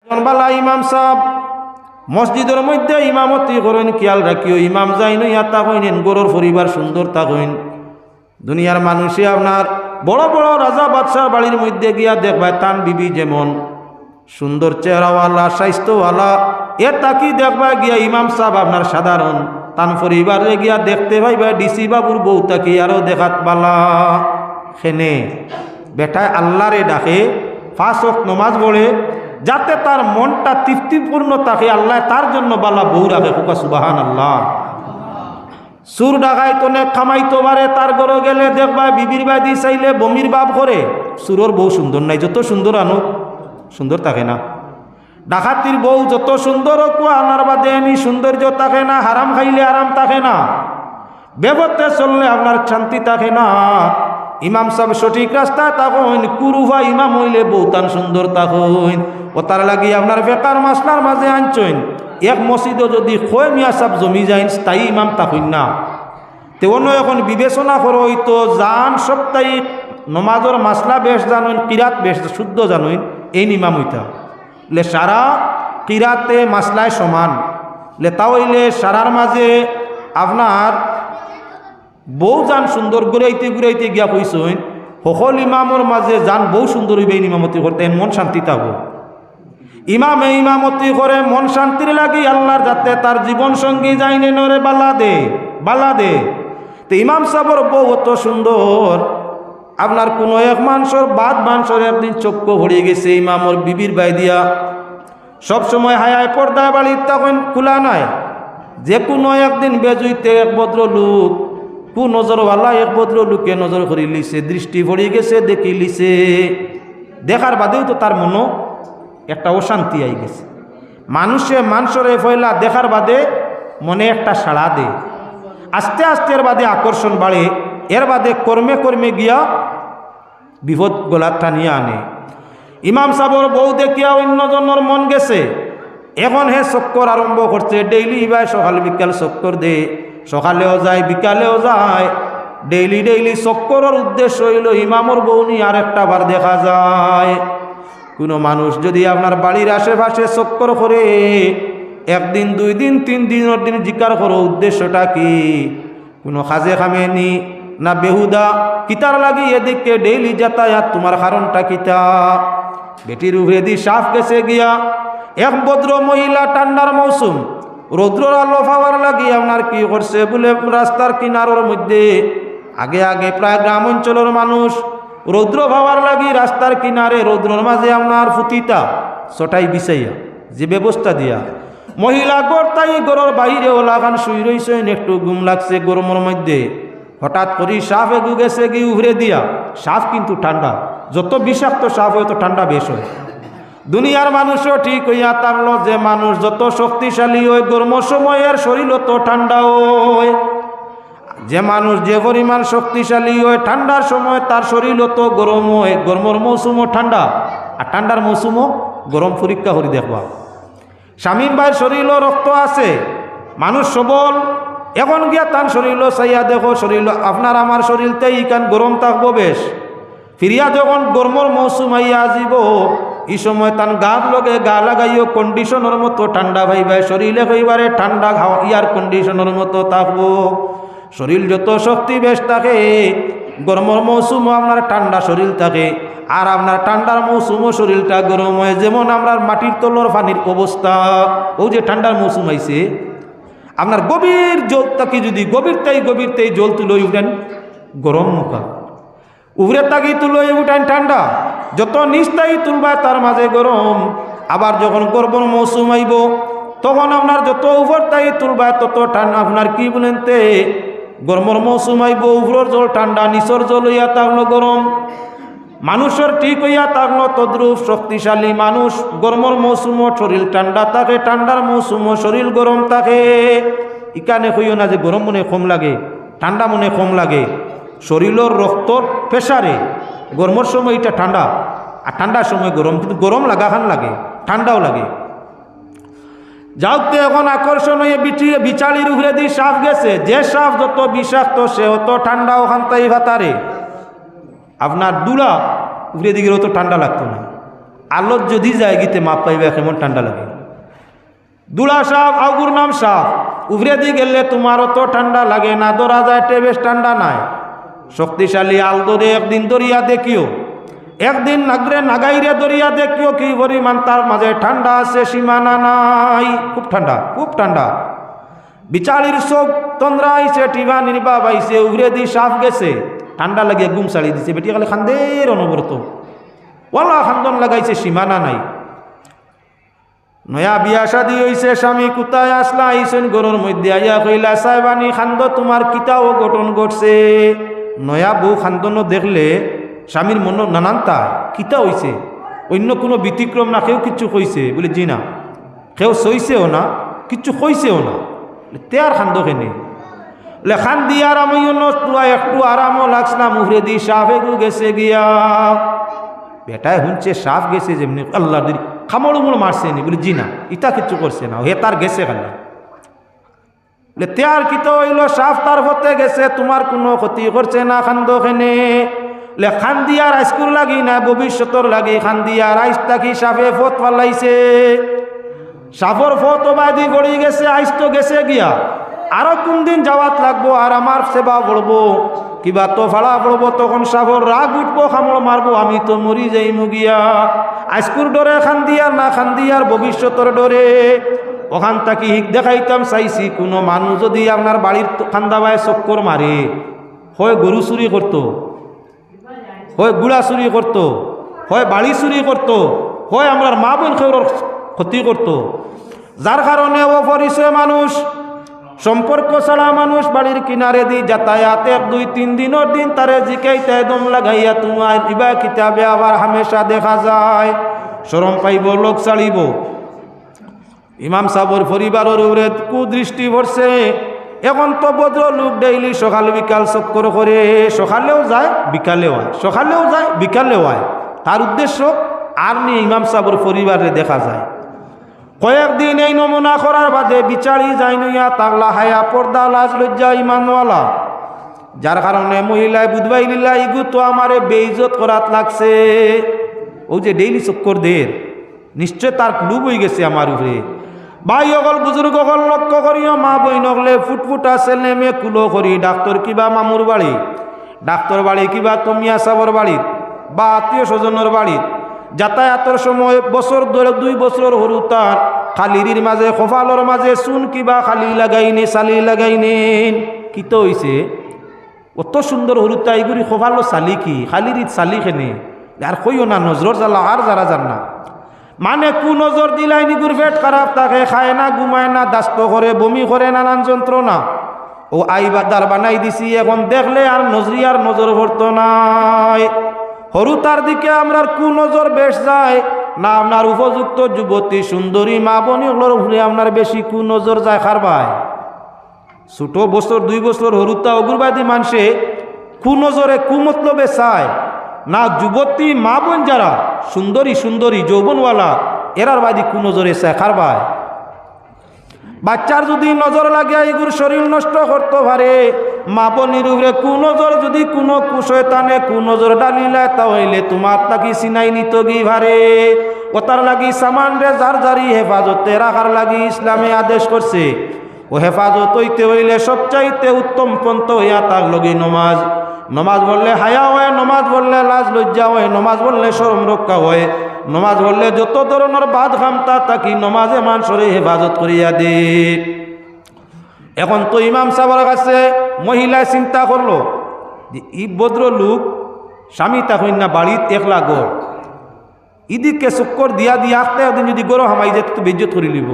বালা ইমাম সাহেব মসজিদের মধ্যে ইমামতি করেন, খেয়াল রাখিও ইমাম যাইন ইয়াতা কইনেন গরুর পরিবার সুন্দর থাকেন। দুনিয়ার মানুষে আপনার বড় বড় রাজা বাদশার বাড়ির মধ্যে গিয়া দেখবা তান বিবি যেমন সুন্দর চেহারাওয়ালা স্বাস্থ্যওয়ালা, এর তাকি দেখবা গিয়া ইমাম সাহেব আপনার সাধারণ তান পরিবারে গিয়া দেখতে পাইবা ডিসি বাবুর বউ তাকে আরো দেখাত বালা। খেনে বেটায় আল্লাহরে ডাকে, 5 ওয়াক্ত নমাজ পড়ে, যাতে তার মনটা তৃপ্তিপূর্ণ থাকে, আল্লাহ তার জন্য বালা বউ রাখে। কুকা সুবহানাল্লাহ। সুর ডাকাইতো নে খামাইতো পারে, তার ঘরে গেলে দেখবা বিবির বাদি চাইলে বমির বাপ করে। সুরর বউ সুন্দর নাই, যত সুন্দর আনুক সুন্দর থাকে না। ডাকাতির বউ যত সুন্দর হোক আনার বাদে এনি সৌন্দর্য থাকে না। হারাম খাইলে আরাম থাকে না, বেবতে চললে আপনার শান্তি থাকে না। ইমাম সাহেব সঠিক রাস্তায় থাকুন, কুরুভা ইমাম হইলে বউতান সুন্দর থাকুন। ও তার লাগি আপনার বেকার মাসলার মাঝে আনছেন। এক মসজিদও যদি খয় মিয়া সাহেব জমি যায় স্থায়ী ইমাম থাকুন না, তেমন এখন বিবেচনা করো তো জান সাপ্তাহিক নমাজর মাসলা বেশ জানুন, কিরাত বেশ শুদ্ধ জানুন, এই ইমাম হইতা লে সারা কিরাতে মাসলায় সমান লে তা হইলে সারার মাঝে আপনার বউ যান সুন্দর ঘুরাইতে ঘুরাইতে গিয়া কইসইন সকল ইমামর মাঝে যান বউ সুন্দর হইবে ইমামতি করতে মন শান্তি থাকবো। ইমামে ইমামতি করে মন শান্তির লাগি আল্লাহর যাতে তার জীবন সঙ্গী যাইনে নরে বালা দে বালা দে। তো ইমাম সাহেবর বউ অত সুন্দর, আপনার কোনো এক মানুষের বাদ মানুষের একদিন চক্ষু ভরিয়ে গেছে ইমামর বিবির বাই দিয়া। সবসময় হায়ায় পর্দায় বাড়ির তখন খোলা নাই, যে কোনো একদিন বেজুইতে এক ভদ্রলোক কু নজরওয়ালা এক ভদ্রলোকে নজর করে লিছে, দৃষ্টি ভরে গেছে, দেখি লিছে। দেখার বাদেও তো তার মনো একটা অশান্তি আই গেছে। মানুষরে ফয়লা দেখার বাদে মনে একটা সাড়া দে, আস্তে আস্তে এর বাদে আকর্ষণ বাড়ে, এর বাদে কর্মে কর্মে গিয়া বিপদ গলা টানিয়ে আনে। ইমাম সাহেবর বউ দেখিয়া অন্যজনের মন গেছে, এখন হে চক্কর আরম্ভ করছে। ডেইলি ভাই সকাল বিকাল চক্কর দে, সকালেও যায় বিকালেও যায়, ডেইলি ডেইলি চক্করের উদ্দেশ্য হইল ইমামর বউ নিয়ে আর একটা বার দেখা যায়। কোনো মানুষ যদি আপনার বাড়ির আশেপাশে চক্কর করে একদিন 2 দিন 3 দিনের দিন জিকার করো উদ্দেশ্যটা কি? কোনো কাজে খামেনি না বেহুদা কিতার লাগি এদিকে ডেইলি যাতায়াত, তোমার কারণটা কিতা? বেটির উপরে দি সাফ গেছে গিয়া এক ভদ্র মহিলা, ঠান্ডার মৌসুম, রৌদ্রর আলো পাওয়ার লাগি আপনার কি করছে বলে রাস্তার কিনারের মধ্যে আগে আগে প্রায় গ্রাম অঞ্চলের মানুষ রৌদ্র পাওয়ার লাগি রাস্তার কিনারে রৌদ্রর মাঝে আপনার ফুতিতা ছটাই বিছাইয়া যে ব্যবস্থা দিয়া মহিলা গড়তাই গড়ের বাইরে ওলাখান শুই রইছেন, একটু ঘুম লাগছে গরমের মধ্যে। হঠাৎ করে সাপ এগু গেছে গিয়ে উভরে দিয়া। সাপ কিন্তু ঠান্ডা, যত বিষাক্ত সাপ হয় তো ঠান্ডা বেশ হয়। দুনিয়ার মানুষও ঠিক হইয়া থাকলো যে মানুষ যত শক্তিশালী হয় গরমের সময়ের শরীর তো ঠান্ডা হয়। যে মানুষ যে পরিমাণ শক্তিশালী হয় ঠান্ডার সময় তার শরীর তো গরম হয়। গরমের মৌসুমও ঠান্ডা আর ঠান্ডার মৌসুমও গরম। পরীক্ষা করে দেখবা শামীম ভাইয়ের শরীরও রক্ত আছে, মানুষ সবল। এখন গিয়া তার শরীর চাইয়া দেখো, শরীর আপনার আমার শরীরটাই ইকান গরম থাকবো বেশ। ফিরিয়া যখন গরমের মৌসুম আইয়া আসিব, এই সময় তার গার লগে গা লাগাইও কন্ডিশনের মতো ঠান্ডা ভাইবাই শরীরে হইবারে ঠান্ডা ইয়ার কন্ডিশনের মতো থাকবো। শরীর যত শক্তি বেশ থাকে, গরমের মৌসুমও আপনার ঠান্ডা শরীর থাকে, আর আপনার ঠান্ডার মৌসুমও শরীরটা গরম হয়। যেমন আপনার মাটির তলর পানির অবস্থা, ও যে ঠান্ডার মৌসুম আইছে, আপনার গভীর জল তাকি যদি গভীরতেই জল তুলই উঠেন গরম মুখা, উপরে তাকি তুলই উঠেন ঠান্ডা, যত নিচটাই তুলবা তার মাঝে গরম। আবার যখন গরমের মৌসুম আইব তখন আপনার যত উপর তাই তুলবা তত ঠান্ডা। আপনার কি বলেন তে গরমের মৌসুম আইব, উপরের জল ঠান্ডা, নিচর জল হইয়া থাকলো গরম। মানুষের ঠিক হইয়া থাকলো তদ্রূপ শক্তিশালী মানুষ গরমের মৌসুমও শরীর ঠান্ডা থাকে, ঠান্ডার মৌসুমও শরীর গরম থাকে। ইকানে হইও না যে গরম মনে কম লাগে ঠান্ডা মনে কম লাগে। শরীরের রক্তর প্রেসারে গরমের সময় এটা ঠান্ডা আর ঠান্ডার সময় গরম, কিন্তু গরম লাগাখান লাগে ঠান্ডাও লাগে। যাওতে এখন আকর্ষণ হয়ে বিচালির উপরে দিয়ে সাপ গেছে, যে সাপ যত বিষাক্ত সে অত ঠান্ডা ওখান তাই ভাতারে। আপনার দুলা উপরে দিকে অত ঠান্ডা লাগতো না, আলোর যদি যায় গিতে মাপ পাইবে কেমন ঠান্ডা লাগে। দুলা সাপ আগুর নাম সাপ উভরে দিয়ে গেলে তোমার অত ঠান্ডা লাগে না, ধরা যায় বেশ ঠান্ডা নাই। শক্তিশালী আল ধরে একদিন দরিয়া দেখিও, একদিন নাগরে নাগাইরে দরিয়া দেখিও, কি পরিমাণ তার মাঝে ঠান্ডা আছে সীমানা নাই। খুব ঠান্ডা, খুব ঠান্ডা। বিচালির চোখ তন্দ্রা আইছে, টিবা নির্বাব আইছে, উগরে দি সাফ গেছে, ঠান্ডা লাগিয়ে গুম চালি দিছে। বেটি খালি খান্দের অনবরত, ওয়ালা খান্দন লাগাইছে, সীমানা নাই। নয়া বিয়া শাদি হইছে, স্বামী কোথায় আসলা, আইসেন গরুর মধ্যে আইয়া কইলা সাহেবানি খান্দ তোমার কিতাও গঠন ঘটছে। নয়া বউ খান্দন দেখলে স্বামীর মন নানানতা কিতা হইছে, অন্য কোনো ব্যতিক্রম না, কেউ কিচ্ছু কইছে বলে জি না, কেউ সইছেও না, কিচ্ছু কইছেও না, তে আর খান্দ কেনে খান দিয়ে আরামও নতুয়া একটু আরামও লাগছিলাম। উহরে দি সাফে গেছে গিয়া, বেটায় শুনছে সাফ গেছে যেমনি আল্লাহ দিদি খামড় উমড় মারছে নি বলে জি না, ইটা কিচ্ছু করছে না, হে তার গেছে খালি তেয়ার কিতো হইল সাফ তার হতে গেছে, তোমার কোনো ক্ষতি করছে না খান্দ খেনে। খান দিয়ার আইসকুর লাগি না ভবিষ্যতর লাগি, খান দিয়ার আইস তাকি সাফে ফত পাল্লাইছে, সাফর ফত বাদি গড়ি গেছে, আইস তো গেছে গিয়া, আরো কোন দিন যাওয়াত লাগবো, আর আমার সেবা পড়বো, কিবা তো ভাড়া পড়বো, তখন সাফর রাগ উঠবো, খামড় মারবো, আমি তো মরি যাই মুগিয়া। আইসকুর ডরে খান দিয়ার না, খান দিয়ার ভবিষ্যতর ডরে। ওখান থাকি হিক দেখাইতাম চাইছি, কোনো মানুষ যদি আপনার বাড়ির খান্দাবায় চক্কর মারে, হয় গরু চুরি করতো, হয় গুড়া চুরি করতো, হয় বাড়ি চুরি করতো, হয় আমরা মা বোন খেউর ক্ষতি করতো, যার কারণে অপরিচয় মানুষ, সম্পর্ক ছাড়া মানুষ বাড়ির কিনারে দি যাতায়াত 1-2-3 দিনের দিন তারে জিকাইতে দম লাগাইয়া তোমার ইবা কিতাবে আবার হামেশা দেখা যায়। শরম পাইব, লোক চালিব। ইমাম সাহর পরিবারের উপরে কুদৃষ্টি পড়ছে। এখন তো ভদ্র লোক ডেইলি সকাল বিকাল চক্কর করে, সকালেও যায় বিকালেও হয়, সকালেও যায় বিকালেও হয়। তার উদ্দেশ্য আর নিয়ে ইমাম সাহর পরিবারে দেখা যায়। কয়েকদিন এই নমুনা করার বাদে বিচারি যাই নইয়া তাগলা হায়া পর্দা লাজ লজ্জা ইমানওয়ালা, যার কারণে মহিলায় বুধবাই লিল্লা ইগু তো আমারে বেইজত করাত লাগছে। ও যে ডেইলি চক্কর দের নিশ্চয় তার লুব হয়ে গেছে আমার উপরে। ভাই অকল বুজুর্গ অকল লক্ষ্য করিও, মা বই নকলে ফুটফুটা ছেলে মেয়ে কুলো করি, ডাক্তার কিবা মামুর বাড়ি, ডাক্তার বাড়ি কিবা তমিয়া সাবর বাড়িত বা আত্মীয় স্বজনের বাড়িত যাতায়াতের সময় বছর ধরে 2 বছর হরু তার খালিরির মাঝে কপালর মাঝে চুন কিবা খালি লাগাইনি চালি লাগাইনেন। কি তো হইছে অত সুন্দর হরুতা এইগুলি কপালো চালি কি খালিরিত চালি খেনে আর কইও না, নজর জ্বালা আর যারা যান না, মানে কু নজর দিলাই নিগুর পেট খারাপ থাকে, খায় না, ঘুমায় না, দাস্ত করে, বমি করে, নানান যন্ত্রণা। ও আইবাদার বানাই দিছি, এখন দেখলে আর নজরি আর নজর ভরত নাই। হরুতার দিকে আমরা কু নজর বেশ যায় না, আপনার উপযুক্ত যুবতী সুন্দরী মা বোনগুলোর উপরে আপনার বেশি কু নজর যায় খারবায়। ছোট বছর 2 বছর হরুতা অগুরবাদী মানুষে কু নজরে কু মতলবে চায় না, যুবতী মা বোন যারা সুন্দরী সুন্দরী যৌবনওয়ালা এরার বাদী কু নজরে চায় খারবায়। বাচ্চার যদি নজর লাগে এগুর শরীর নষ্ট করতে পারে, মা বোনের উপরে কু নজর যদি কোনো কুশয়তানে কু নজর ডালিলায় তাহলে তোমার তাকে চিনাই নিত গি ভারে। ওতার লাগি সামান রে যার যারি হেফাজতে রাখার লাগি ইসলামে আদেশ করছে। ও হেফাজত হইতে হইলে সবচাইতে উত্তম পন্থ হইয়া তার লগে নমাজ। নমাজ বললে হায়া হয়, নমাজ বললে লাজ লজ্জা হয়, নমাজ বললে শরম রক্ষা হয়, নমাজ বললে যত ধরনের বাদ খামতা তাকি নমাজে মানুষরে হেফাজত করিয়া দে। এখন তো ইমাম সাহেবের কাছে মহিলায় চিন্তা করলো যে ই ভদ্র লোক স্বামী তখন না বাড়িত একলা গড়, ইদিকে চক্কর দিয়া দিয়া আসতে একদিন যদি গরো হামাই যেত তো বেজ্জত করে লিব,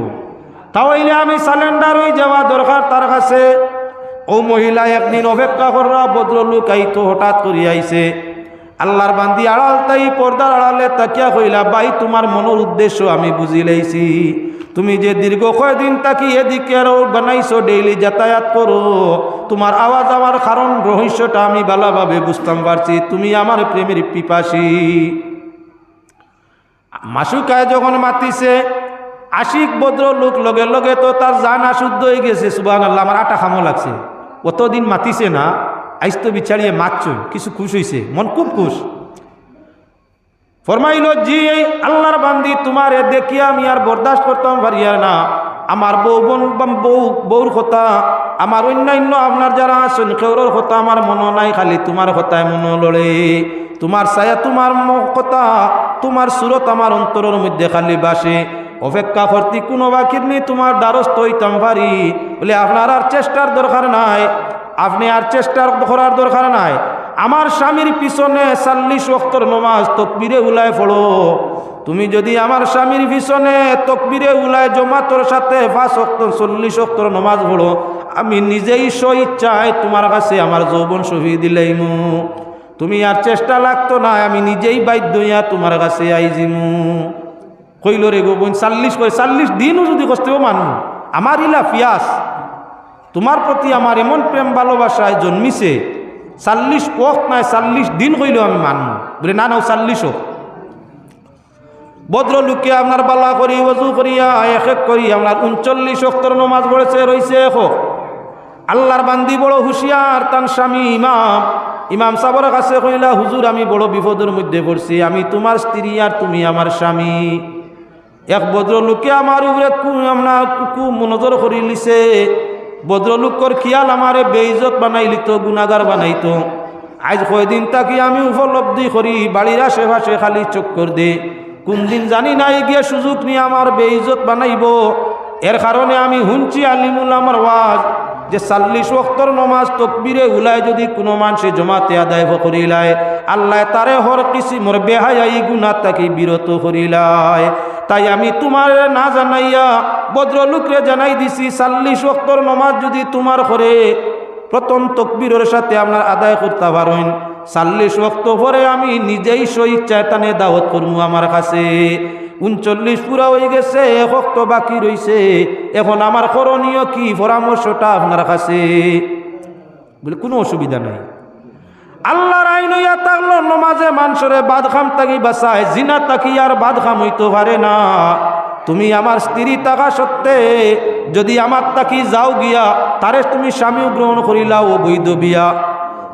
তাহলে আমি সালেন্ডার হয়ে যাওয়া দরকার তার কাছে। ও মহিলা একদিন অপেক্ষা করা, ভদ্রলোক আইতো হঠাৎ করি আইছে, আল্লাহর বান্দি আড়াল তাই পর্দার আড়ালে তাকিয়া কইলা, ভাই তোমার মনের উদ্দেশ্য আমি বুঝি লাইছি, তুমি যে দীর্ঘ কয়দিন তাকি এদিকে আরো বানাইছো, ডেইলি যাতায়াত করো, তোমার আওয়াজ আমার কারণ রহস্যটা আমি ভালোভাবে বুঝতাম পারছি, তুমি আমার প্রেমের পিপাসী। মাসুকায় যখন মাতিছে আশিক ভদ্র লোক লগে লগে তো তার জান আশুদ্ধ হয়ে গেছে, সুবহানাল্লাহ আমার আটা খামো লাগছে, অতদিন মাতিছে না, আইস তো বিচারিয়ে মাতছ, কিছু খুশ হইছে, মন খুব খুশ। ফরমাইল জি এই আল্লাহর বান্দি তোমারে দেখিয়া আমি আর বরদাস্ত করতাম পারিয়া না। আমার বউর কথা, আমার অন্যান্য আপনার যারা আছেন কেউর কথা আমার মনে নাই, খালি তোমার কথায় মনে লড়ে। তোমার ছায়া, তোমার কথা, তোমার সুরত আমার অন্তরের মধ্যে খালি বাসে। অপেক্ষা করতে কোনো বাকির নেই, তোমার দ্বারস্থ হইতাম পারি বলে আপনার আর চেষ্টার দরকার নাই, আপনি আর চেষ্টার করার দরকার নাই। আমার স্বামীর পিছনে 40 ওয়াক্তর নমাজ তকবীরে উলায় পড়ো। তুমি যদি আমার স্বামীর পিছনে তকবীরে উলায় জমাতর সাথে 5 ওয়াক্ত 40 ওয়াক্তর নমাজ পড়ো, আমি নিজেই স্বইচ্ছায় তোমার কাছে আমার যৌবন শহীদ দিলাইমু। তুমি আর চেষ্টা লাগতো না, আমি নিজেই বাধ্য হইয়া তোমার কাছে আইজিমু। কইল রে গো বোন 40 দিনও যদি কষ্টেও মানবো, আমার ইলা পিয়াস তোমার প্রতি আমার এমন প্রেম ভালোবাসায় জন্মিছে, 40 ওয়াক্ত নাই 40 দিন কইলেও আমি মানব। বলে না নাও 40 হোক। ভদ্রলোককে আপনার বালা করি ওযু করিয়া এক এক করি আপনার 39 ওয়াক্তর নমাজ পড়েছে রইছে এখন। আল্লাহর বান্দি বড় হুঁশিয়ার, তার স্বামী ইমাম সাহেবের কাছে কইলা, হুজুর আমি বড় বিপদের মধ্যে পড়ছি, আমি তোমার স্ত্রী আর তুমি আমার স্বামী। এক ভদ্রলোকে আমার উপরে নজর করি লিছে। ভদ্রলোকর খেয়াল আমারে বেইজত বানাইলিত, গুনাগার বানাইতো। আজ কয়দিন তাকি আমি উপলব্ধি করি বাড়ির আশেপাশে খালি চক্কর দে, কোন দিন জানি নাই গিয়ে সুযোগ নিয়ে আমার বেইজত বানাইব। এর কারণে আমি হুঁচি আলিমুল আমার ওয়াজ যে 40 ওয়াক্তর নমাজ তকবীরে উলায় যদি কোনো মানুষে জমাতে আদায় করিলায়, আল্লাহ তারে হর কিসিমর বেহায়াই গুনাহ তাকে বিরত করিলায়। তাই আমি তোমার না জানাইয়া ভদ্রলোকরে জানাই দিছি, 40 ওয়াক্তর নমাজ যদি তোমার করে প্রথম তকবীরের সাথে আপনার আদায় করতে পারেন, 40 ওয়াক্ত পরে আমি নিজেই স্বইচ্ছায় তানে দাওয়াত করবো আমার কাছে। 39 পুরা হয়ে গেছে, 1 ওয়াক্ত বাকি রইছে, এখন আমার করণীয় কি, পরামর্শটা আপনার কাছে। বলে কোনো অসুবিধা নাই। আল্লাহর আইন হইয়া থাকলো নমাজে মানুষরে বাদখাম তাকি বাঁচায়, জিনা তাকি আর বাদখাম হইতে পারে না। তুমি আমার স্ত্রী থাকা সত্ত্বে যদি আমার তাকি যাও গিয়া তারে তুমি স্বামী গ্রহণ করিলাও বৈধ বিয়া,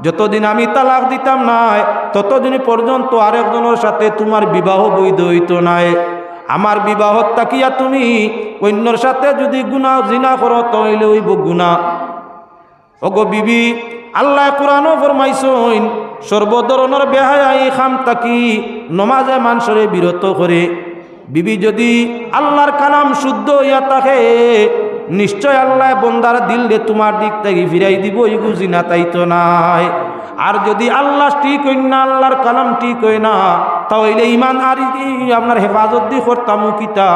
যতদিন আমি তালাক দিতাম নাই ততদিন পর্যন্ত আরেকজনের সাথে তোমার বিবাহ বৈধ হইত নাই। আমার বিবাহ তাকিয়া তুমি অন্যর সাথে যদি গুনাহ জিনা করো তাহলে হইব গুনাহ। ওগো বিবি, আল্লাহ কোরআনও ফরমাইছেন সর্বধরনের বেহায়াই খাম তাকি নমাজে মানুষরে বিরত করে। বিবি যদি আল্লাহর কালাম শুদ্ধ হইয়া থাকে, নিশ্চয় আল্লাহ বন্দার দিল রে তোমার দিক থেকে ফিরাই দিব, ইগু জিনা তাইতো নাই। আর যদি আল্লাহ ঠিক হই না, আল্লাহর কালাম ঠিক হয় না, তাহলে ইমান আর আপনার হেফাজত দিয়ে করতাম কিতা,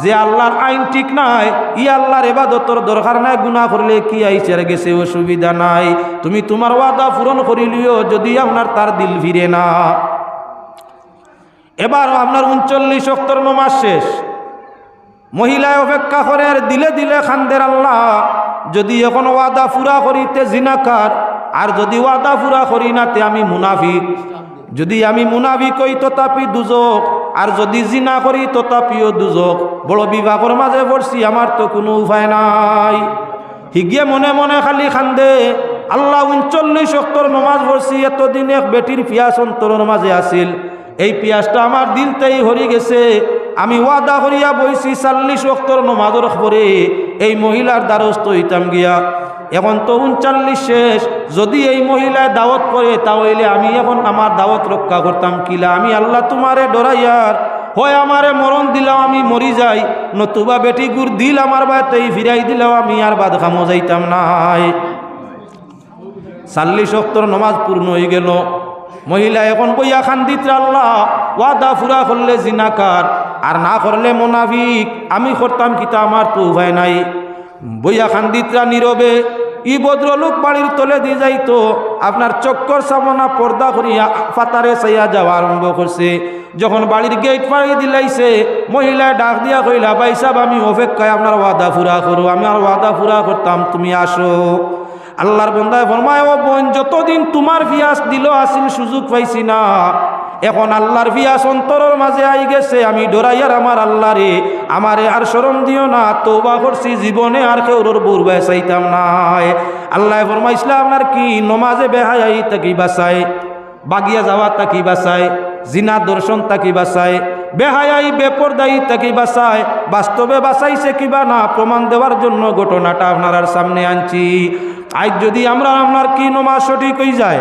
যে আল্লাহর আইন ঠিক নাই, ই আল্লাহর ইবাদতর দরকার নাই, গুনাহ করলে কি আইছে গেছে অসুবিধা নাই। তুমি তোমার ওয়াদা পূরণ করিলিও যদি আপনার তার দিল ফিরে না। এবার আপনার 39 ওয়াক্তর নমাজ শেষ, মহিলায় অপেক্ষা করে আর দিলে দিলে খান্দের আল্লাহ যদি এখন ওয়াদা পুরা করিতে জিনাকার, আর যদি ওয়াদা পুরা করি না তে আমি মুনাফিক। যদি আমি মুনাফিক হই তথাপি দুজক, আর যদি জিনা করি তথাপিও দুজক। বড় বিভাগের মাঝে পড়ছি, আমার তো কোনো উপায় নাই। হিগিয়ে মনে মনে খালি খান্দে, আল্লাহ 39 ওয়াক্তর নমাজ পড়ছি, এতদিন এক বেটির পিয়াস অন্তরের মাঝে আসিল, এই পিয়াসটা আমার দিলতেই হরি গেছে। আমি ওয়াদা করিয়া বইছি 40 ওয়াক্তর নমাজের পরে এই মহিলার দ্বারস্থ হইতাম গিয়া। এখন তো 39 শেষ, যদি এই মহিলায় দাওয়াত করে তাহলে আমি এখন আমার দাওয়াত রক্ষা করতাম কিলা। আমি আল্লাহ তোমারে ডরাইয়ার হয় আমারে মরণ দিলাও আমি মরি যাই, নতুবা বেটি গুড় দিল আমার বাড়িতেই ফিরাই দিলেও আমি আর বাদ খামো যাইতাম নাই। 40 ওয়াক্তর নমাজ পূর্ণ হয়ে গেল, মহিলা এখন বইয়া খান্দিত, আল্লাহ ওয়াদা পুরা করলে জিনাকার আর না করলে মুনাফিক, আমি করতাম কিতা, আমার তো উপায় নাই। বইয়া খান্দিতরা নীরবে। ই ভদ্রলোক বাড়ির তলে দিয়ে যাইতো, আপনার চক্কর সামনা পর্দা করিয়া ফাতারে চাইয়া যাওয়া আরম্ভ করছে। যখন বাড়ির গেট পাড়ি দিলাইছে, মহিলা ডাক দিয়া কইলা, ভাই সাহেব আমি অপেক্ষায় আপনার ওয়াদা পুরা করো, আমি আর ওয়াদা পুরা করতাম, তুমি আসো। আল্লাহর বন্দায় ফরমায়, ও বোন, যতদিন তোমার পিয়াস দিল আসিল সুযোগ পাইছি না, এখন আল্লাহর পিয়াস অন্তরের মাঝে আই গেছে, আমি ডরাইয়ার আমার আল্লাহ রে, আমারে আর শরম দিও না, তওবা করছি, জীবনে আর কেউর বউর চাইতাম নাই। আল্লাহ ফরমাইছিল আপনার কি নমাজে বেহায়াই তাকি বাঁচায়। বাগিয়া যাওয়া তাকি বাঁচায়, জিনা দর্শন তাকি বাঁচায়, বেহায়াই বেপরদায়ী তাকি বাঁচায়। বাস্তবে বাঁচাইছে কিবা না প্রমাণ দেওয়ার জন্য ঘটনাটা আপনার সামনে আনছি। আজ যদি আমরা আপনার কি নমাজ সঠিক হয়ে যায়,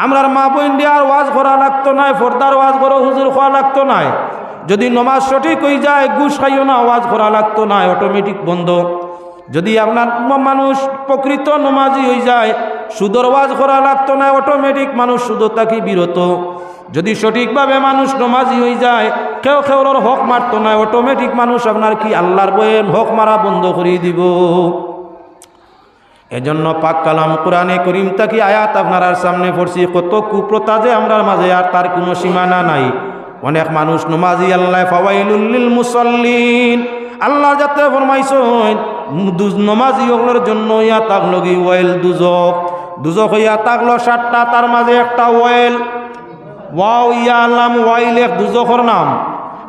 আমরার মা বোন দেওয়ার ওয়াজ করা লাগতো নাই, ফর্দার ওয়াজ করো হুজুর খাওয়া লাগতো নাই। যদি নমাজ সঠিক হয়ে যায়, ঘুষ খাইও না ওয়াজ করা লাগতো না, অটোমেটিক বন্ধ। যদি আপনার মানুষ প্রকৃত নমাজি হয়ে যায়, সুদর ওয়াজ করা লাগতো না, অটোমেটিক মানুষ সুদর তাকি বিরত। যদি সঠিকভাবে মানুষ নমাজি হয়ে যায়, কেউ কেউর হক মারতো না, অটোমেটিক মানুষ আপনার কি আল্লাহর বয়ে হক মারা বন্ধ করে দিব। এজন্য পাক কালাম কোরআনে করিম তাকি আয়াত আপনার সামনে পড়ছি। কত কুপ্রতা যে আমরার মাঝে, আর তার কোনো সীমানা নাই। অনেক মানুষ নমাজি আল্লাহ ফাওয়াইলুল লিল মুসাল্লিন, আল্লাহ যাতে ফরমাইছেন নমাজি ওগুলোর জন্য ইয়া তাকলো কি ওয়েল দুজক। দুজক হইয়া তাকলো 7টা, তার মাঝে একটা ওয়েল। ওয়াও ইয়া আল্লাম ওয়াইল এক দুজকর নাম।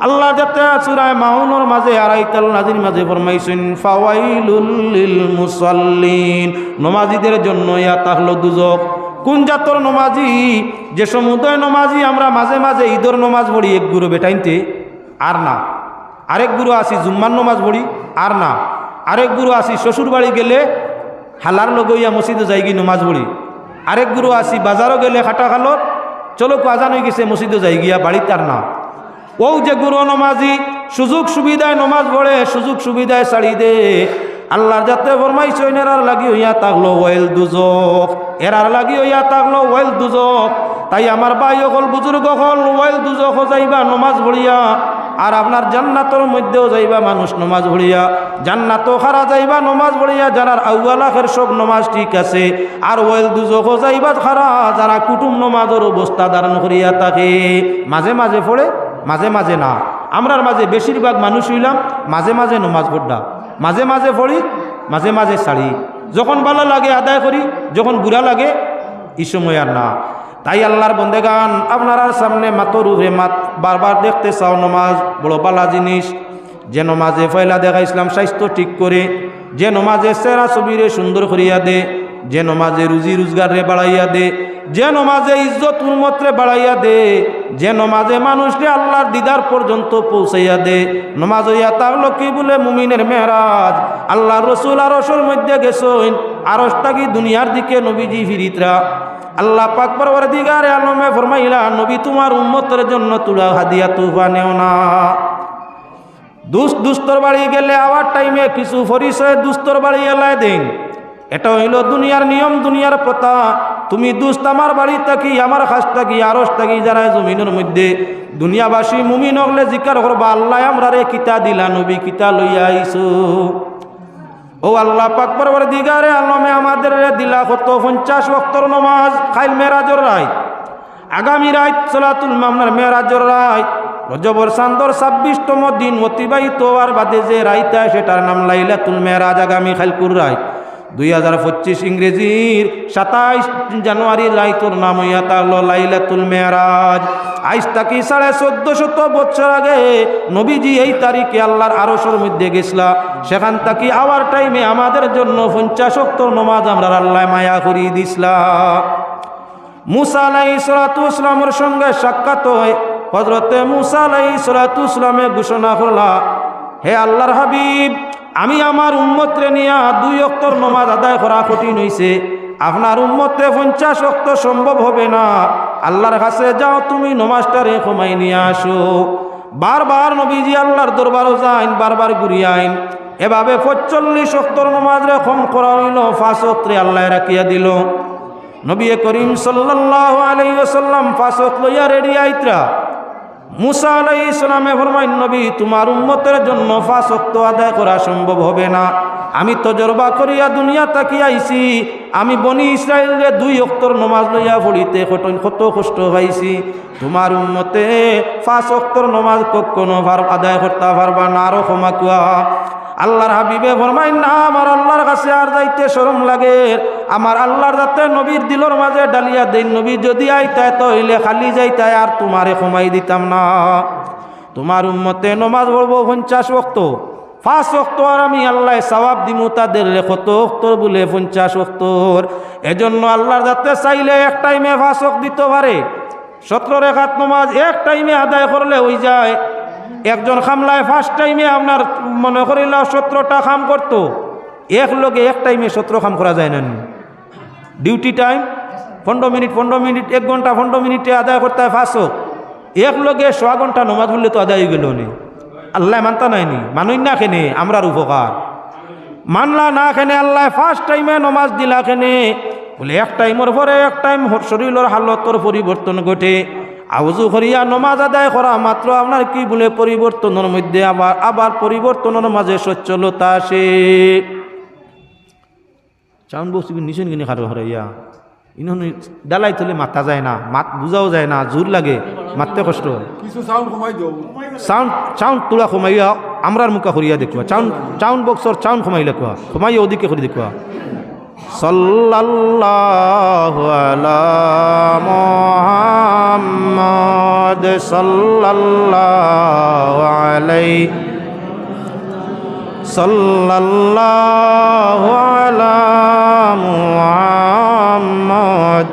আল্লাহ যাতে সূরা মাউনের মাঝে আড়াইতাল নাজির মাঝে ফরমাইছেন ফাওয়াইলুল লিল মুসাল্লিন, নমাজিদের জন্য ইয়া তাকলো দুজক। কোন জাতর নমাজি? যে সমুদয় নমাজি আমরা মাঝে মাঝে ঈদর নমাজ পড়ি এক গুরু বেটাইনতে, আর না আরেক গুরু আসি জুম্মার নমাজ পড়ি, আর না আরেক গুরু আসি শ্বশুর বাড়ি গেলে হালার লগইয়া মসজিদে যাই গিয়ে নমাজ পড়ি, আরেক গুরু আসি বাজারও গেলে খাটা খালত চলো আজান হয়ে গেছে মসজিদে যাই গিয়া বাড়িতে, আর না। ও যে গুরু নমাজি সুযোগ সুবিধায় নমাজ পড়ে, সুযোগ সুবিধায় ছাড়ি দে, আল্লাহর যাতে ফরমাইছেন এরার লাগি হইয়া থাকলো ওয়েল দুজক, এরার লাগি হইয়া থাকলো ওয়েল দুজক। তাই আমার ভাই হল বুজুর্গ হল ওয়েল দুজক যাইবা নমাজ পড়িয়া, আর আপনার জান্নাতের মধ্যেও যাইবা মানুষ নমাজ পড়িয়া, জান্নাতও খারা যাইবা নমাজ পড়িয়া যারা আউয়াল আখের সব নমাজ ঠিক আছে, আর ওয়েল দুজক যাইবা খারা যারা কুটুম নমাজের অবস্থা ধারণ করিয়া থাকে। মাঝে মাঝে পড়ে, মাঝে মাঝে না। আমরার মাঝে বেশিরভাগ মানুষ হইলাম মাঝে মাঝে নমাজ পড়া, মাঝে মাঝে পড়ি, মাঝে মাঝে ছাড়ি। যখন ভালো লাগে আদায় করি, যখন বুড়া লাগে এই সময় আর না। তাই আল্লাহর বন্দেগান আপনার সামনে মাতর উভে মাত বারবার দেখতে চাও নমাজ বড় বালা জিনিস। যে নমাজে ফয়লা দেখা ইসলাম স্বাস্থ্য ঠিক করে, যে নমাজে চেহারা ছবিরে সুন্দর করিয়া দে, যে নমাজে রুজি রোজগারে বাড়াইয়া দে, যে নমাজে ইজ্জত উন্মতরে বাড়াইয়া দে, যে নমাজে মানুষকে আল্লাহর দিদার পর্যন্ত পৌঁছাইয়া দে। নমাজ হইয়া তাহলো কি বলে মুমিনের মেহরাজ। আল্লাহ রসুল আরশের মধ্যে গেছেন, আরশটা কি দুনিয়ার দিকে নবীজি ফিরিতরা। আল্লাহ পাক পরওয়ারদিগারে আলমে ফরমাইলা নবী তোমার উম্মতের জন্য তুলা হাদিয়া তুফা নেও না। দুস্তর বাড়ি গেলে আবার টাইমে কিছু পরিচয় দুস্তর বাড়ি এলাই দেন। এটা হইল দুনিয়ার নিয়ম, দুনিয়ার প্রথা। তুমি দুস্ত আমার বাড়ি থাকি, আমার খাস থাকি, আরশ থাকি, যারা জমিনের মধ্যে দুনিয়াবাসী মুমিন হলে জিকার করবা আল্লাহ আমরা রে কিতা দিলা, নবী কিতা লইয়া আইছো। ও আল্লাহ পাক পরওয়ারদিগারে আলমে আমাদের দিলা কত 50 ওয়াক্তর নামাজ খাইল মেরাজর রাত, আগামী রাত সালাতুল মামনার মেরাজর রাত, রজবর চাঁদর 26তম দিন অতিবাহিত হওয়ার বাদে যে রাইতা সেটার নাম লাইলাতুল মেরাজ। আগামী খাইলকুর রাত 2025 ইংরেজির 27 জানুয়ারি রাইতর নাম হইয়া তাহলো লাইলাতুল মেরাজ। আজ তাকি 1450 বছর আগে নবীজি এই তারিখে আল্লাহর আরশের মধ্যে গেছলা। সেখান তাকি আওয়ার টাইমে আমাদের জন্য 50 ওয়াক্ত নামাজ আমরা আল্লাহ মায়া করিয়ে দিছলা। মুসা আলাইহিস সালাতু ওয়াসসালামের সঙ্গে সাক্ষাৎ হয়। হযরতে মুসা আলাইহিস সালাতু ওয়াসসালামে ঘোষণা করলা, হে আল্লাহর হাবিব, আমি আমার উম্মতরে নিয়া 2 ওয়াক্তর নামাজ আদায় করা কঠিন হইছে, আপনার উম্মতে 50 ওয়াক্ত সম্ভব হবে না। আল্লাহর কাছে যাও, তুমি নামাজটারে কমাই নিয়ে আসো। বারবার নবীজি আল্লাহর দরবারও যাইন, বারবার ঘুরিয়ে আইন। এভাবে 45 ওয়াক্তর নামাজরে কম করা হইল, 5 ওয়াক্তরে আল্লাহ রাখিয়া দিল। নবী করিম সাল্লাল্লাহু আলাইহি ওয়াসাল্লাম 5 ওয়াক্ত লইয়া রেডি আইতরা। মুসা আলাইহিস সালামে ফরমাইন, নবী তোমার উম্মতের জন্য 5 ওয়াক্ত আদায় করা সম্ভব হবে না। আমি তজরবা করিয়া দুনিয়া তাকি আইছি, আমি বনি ইসরায়েলের 2 ওয়াক্তর নামাজ লইয়া পড়িতে কত কষ্ট পাইছি। তোমার উম্মতে 5 ওয়াক্তর নামাজ কখনো আদায় করতে পারবা না, আরো ক্ষমা কুয়া। আল্লাহর হাবিবে ফরমাইন, না আমার আল্লাহর কাছে আর যাইতে শরম লাগে, আমার আল্লাহর যাতে নবীর দিলর মাঝে ডালিয়া দেন, নবী যদি আইতায় তাহলে খালি যাইতায়, আর তোমারে কমাই দিতাম না। তোমার উম্মতে নমাজ পড়বো 50 ওয়াক্ত, 5 ওয়াক্ত আর আমি আল্লাহ সওয়াব দিমু তাদের কত ওয়াক্তর বলে 50 ওয়াক্তর। এজন্য আল্লাহর যাতে চাইলে এক টাইমে 5 ওয়াক্ত দিতে পারে, 17 রেখাত নমাজ এক টাইমে আদায় করলে হয়ে যায়। একজন খামলায় ফার্স্ট টাইমে আপনার মনে করিল 17টা খাম করতো, এক লোকে এক টাইমে 17 খাম করা যায় না। ডিউটি টাইম 15 মিনিট 1 ঘন্টা 15 মিনিটে আদায় করতে হয় 500, এক লোকে 100 ঘন্টা নমাজ বললে তো আদায় হয়ে গেল নি। আল্লাহ মানতা নাইনি, মানুষ না খেনে আমরার উপকার মানলা না খেনে আল্লাহ ফার্স্ট টাইমে নমাজ দিলা খেনে বলে এক টাইমের পরে এক টাইম শরীরের হালতর পরিবর্তন ঘটে। আউযু করিয়া নমাজ আদায় করা মাত্র আপনার কি বলে পরিবর্তনের মধ্যে আবার পরিবর্তনের মাঝে সচ্ছলতা আসে। চাউন বস্তু নিচেন কিনে খারো হরাইয়া ইনহনে ডালাই তুলে মাথা যায় না, মাত বুঝাও যায় না, জোর লাগে, মারতে কষ্ট হয়। চাউন তোলা কমাইয়া আমরার মুখা করিয়া দেখুয়া, চাউন বক্সর চাউন কমাই লেখা কমাইয়া ওদিকে করে দেখুয়া। সাল্লাল্লাহু আলা মুহাম্মাদ সাল্লাল্লাহু আলাইহি সাল্লাল্লাহু আলা মুহাম্মাদ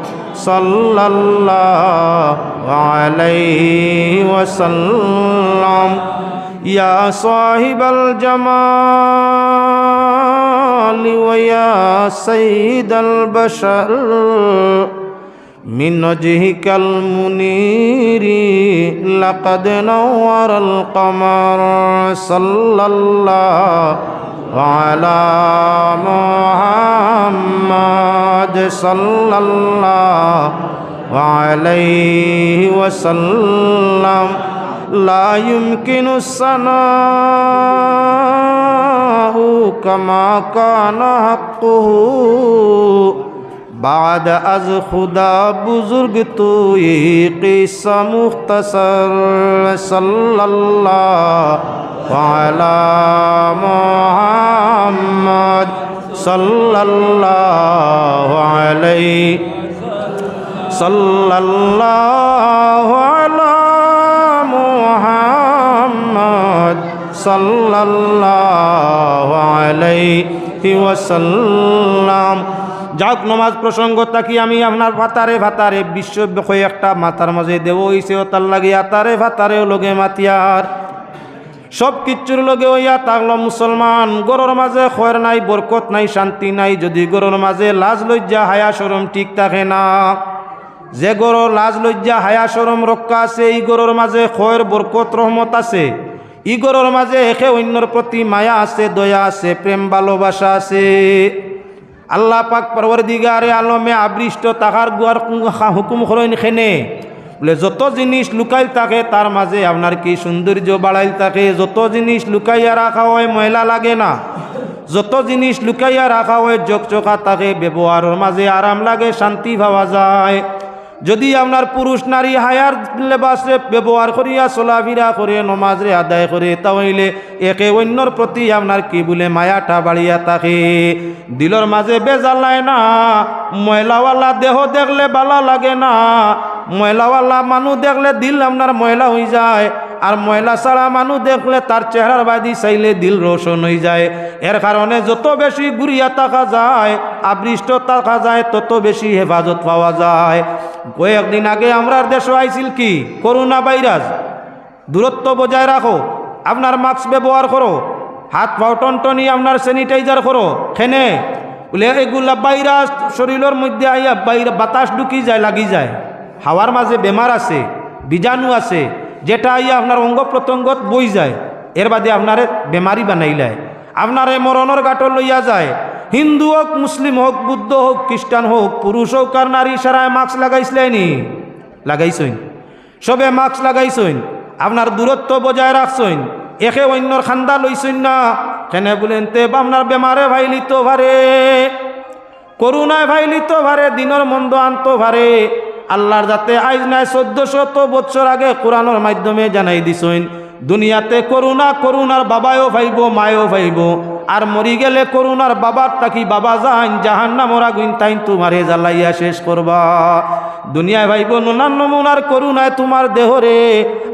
সাল্লাল্লাহু আলাইহি ওয়াসাল্লাম। ইয়া সাহিবাল জামালি ওয়া ইয়া সাইয়্যিদাল বাশার মিন ওয়াজহিকাল মুনীরি লাকাদ নাওয়ারাল কমার সাল্লাল্লাহু আলা মুহাম্মাদ সাল্লাল্লাহু আলাইহি ওয়াসাল্লাম। লা ইউমকিনু সানাউ কামা কানা হাক্কুহু बाद अज खुदा बुजुर्ग तो ये किस्सा मुख्तसर सल्लल्लाहु अला मुहम्मद सल्लल्लाहु अलैहि सल्लल्लाहु अला मुहम्मद सल्लल्लाहु अलैहि वसल्लम। যাক নমাজ প্রসঙ্গ থাকি আমি আপনার ভাতারে ভাতারে বিশ্ব বিষয় একটা মাথার মাঝে দেব হইছে তার লাগিয়া তারে ভাতারেও লগে মাতিয়ার সব কিচ্ছুর লগে হইয়া থাকলো মুসলমান। গরুর মাঝে খয়ের নাই, বরকত নাই, শান্তি নাই যদি গরুর মাঝে লাজ লজ্জা হায়া শরম ঠিক থাকে না। যে গরুর লাজ লজ্জা হায়া শরম রক্ষা আছে এই গরুর মাঝে খয়ের বরকত রহমত আছে। ই গরুর মাঝে একে অন্যর প্রতি মায়া আছে, দয়া আছে, প্রেম ভালোবাসা আছে। আল্লাহ পাক পরওয়ারদিগারে আলমে আবৃষ্ট তাহার গুয়ার হুকুম করেন খেনে বলে যত জিনিস লুকাইল থাকে তার মাঝে আপনার কি সৌন্দর্য বাড়াইল থাকে। যত জিনিস লুকাইয়া রাখা হয় ময়লা লাগে না, যত জিনিস লুকাইয়া রাখা হয় চকচকা থাকে, ব্যবহারের মাঝে আরাম লাগে, শান্তি পাওয়া যায়। যদি আপনার পুরুষ নারী হায়ার লেবাসে ব্যবহার করিয়া চলাফেরা করে নমাজরে আদায় করে তাহলে একে অন্যর প্রতি আপনার কি বলে মায়াটা বাড়িয়া থাকে। দিলর মাঝে বেজালায় না, ময়লাওয়ালা দেহ দেখলে ভালো লাগে না, ময়লাওয়ালা মানুষ দেখলে দিল আপনার ময়লা হয়ে যায়, আর ময়লা ছাড়া মানুষ দেখলে তার চেহারার বাদি চাইলে দিল রোশন হয়ে যায়। এর কারণে যত বেশি ঘুরিয়া থাকা যায়, আবৃষ্ট থাকা যায়, তত বেশি হেফাজত পাওয়া যায়। কয়েকদিন আগে আমরা দেশে আইছিল কি করোনা ভাইরাস। দূরত্ব বজায় রাখো, আপনার মাস্ক ব্যবহার করো, হাত পাও টনটনি আপনার স্যানিটাইজার করো। খেনে বলে এগুলা ভাইরাস শরীরের মধ্যে আইয়া বাতাস ঢুকি যায়, লাগি যায়। হাওয়ার মাঝে বেমার আছে, বীজাণু আছে, যেটা আইয়া আপনার অঙ্গ প্রত্যঙ্গত বই যায়, এর বাদে আপনারে বেমারি বানাইলায়, আপনারে মরণের গাঁটর লইয়া যায়। হিন্দু হোক, মুসলিম হোক, বুদ্ধ হোক, খ্রিস্টান হোক, পুরুষ হোক আর নারী সারায় মাস্ক লাগাইছিলেনি, লাগাইছইন, সবে মাস্ক লাগাইছইন, আপনার দূরত্ব বজায় রাখছইন, একে অন্যর খান্দা লইছইন না। কেন বলেন তে আপনার বেমারে ভাইলিত ভারে, করুণায় ভাইলিত ভারে, দিনের মন্দ আনতো ভারে। আল্লাহর যাতে আইজ নাই 1400 বছর আগে কোরআনের মাধ্যমে জানাই দিছইন দুনিয়াতে করুণা, করুণার বাবায়ও ভাইব, মায়ও ভাইব, আর মরি গেলে করুণার বাবার তাকি বাবা যান জাহান্নামর আগুন তাইন তোমারে জ্বালাইয়া শেষ করবা। দুনিয়ায় ভাইব নানান নমুনার করুণায় তোমার দেহরে,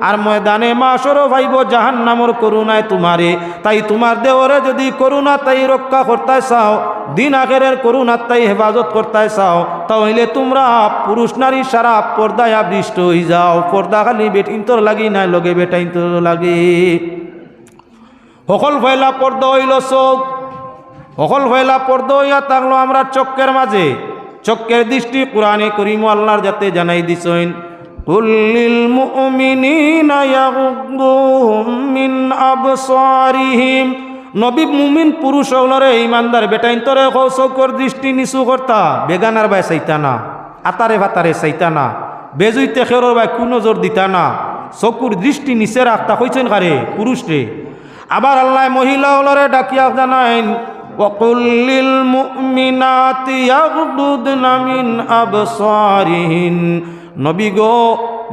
আর ময়দানে মাশরও ভাইব জাহান্নামর করুণায় তোমারে। তাই তোমার দেহরে যদি করুণা তাই রক্ষা করতে চাও, দিন আখেরের করুণা তাই হেফাজত করতে চাও, তাহলে তোমরা পুরুষ নারী সারা পর্দায় আবৃষ্ট হয়ে যাও। পর্দা খালি বেটিন্তর লাগি নাই লগে বেটাইন্তর লাগে। সকল ফয়লা পর্দা হইল চোখ, সকল ফয়লা পর্দা হইয়া থাকলো আমরা চক্কের মাঝে। চক্কের দৃষ্টি কোরআনে করিম আল্লাহর যাতে জানাই দিছেন, কুল্লিল মুমিনিনা ইয়াগুদ্দু মিন আবসারিহিম। নবী মুমিন পুরুষ হলরে ইমানদার বেটাইন্তরে চক্কর দৃষ্টি নিচু করতা, বেগানার বাই চাইতা না, আতারে ভাতারে চাইতা না, বেজুইতে খেরর বাই কোনো জোর দিতা না, চকুর দৃষ্টি নিচে রাখতা কইছেন কারে পুরুষ রে। আবার আল্লাহ মহিলা হলরে ডাকিয়া জানাইন, ওয়াকুল্লিল মুমিনাতি ইয়াগুদুদনা মিন আবসারিহিন। নবী গো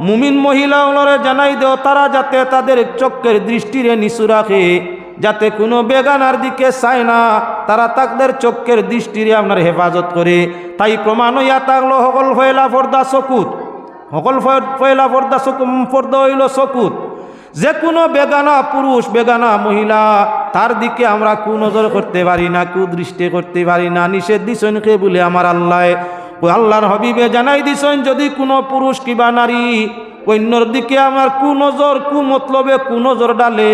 মুমিন মহিলা হলরে জানাই দেও তারা যাতে তাদের চোখের দৃষ্টিরে নিচু রাখে, যাতে কোনো বেগানার দিকে চায় না, তারা তাদের চোখের দৃষ্টিরে আপনার হেফাজত করে। তাই প্রমাণ হইয়া থাকলো সকল ফয়লা পর্দা চকুত, সকল ফয়লা পর্দা পর্দা হইল চকুত। যে কোনো বেগানা পুরুষ বেগানা মহিলা তার দিকে আমরা কুনজর করতে পারি না, কুদৃষ্টি করতে পারি না। নিষেধ দিছেন কে বলে আমার আল্লাহ, আল্লাহর হবিবে জানাই দিছেন যদি কোনো পুরুষ কিবা নারী অন্যর দিকে আমার কুনজর কুমতলবে কুনজর ডালে,